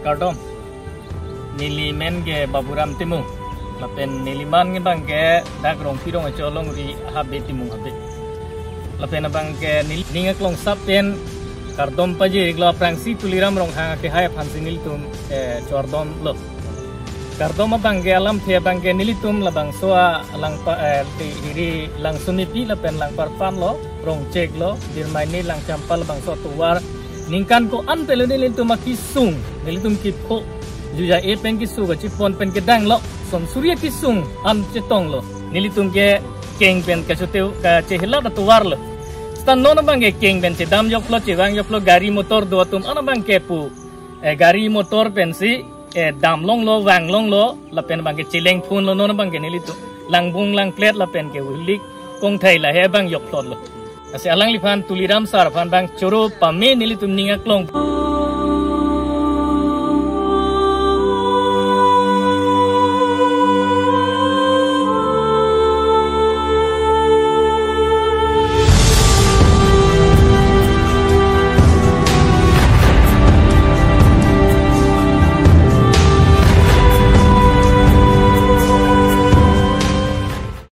kardom nilimen ge baburam timu lapen niliman ge bang ge dak rong pirong cholong ri habe timu habe lapen bang ge ningak long sapen kardom paje iglo prangsi tuliram rong hang ke hai phansi nilitum chordom lo kardom bang ge alam the bang ge nilitum labang soa lang pa ri lang sunipi lapen lang parpan lo rong cek lo dirmai ni lang campal bang so tuwar ningkan ko an pelo nilitum kisung nilitum kipho juja e pen kisu ga chipon pen ke dang lo som surya kisung an chetong lo nilitum ke keng pen ka chuteu ka chehla da tuwar lo stan no bang ge keng pen che dam yok lo chewang yok lo gari motor do tum an bang ke pu gari motor pen si dam long lo wang long lo la pen bang ke chileng phun lo no bang ke nilitum lang bung lang plate la pen ke ulik kong thai la he bang yok lo ase alang lifan tuliram sar phan bang choro pame nilitum ninga klong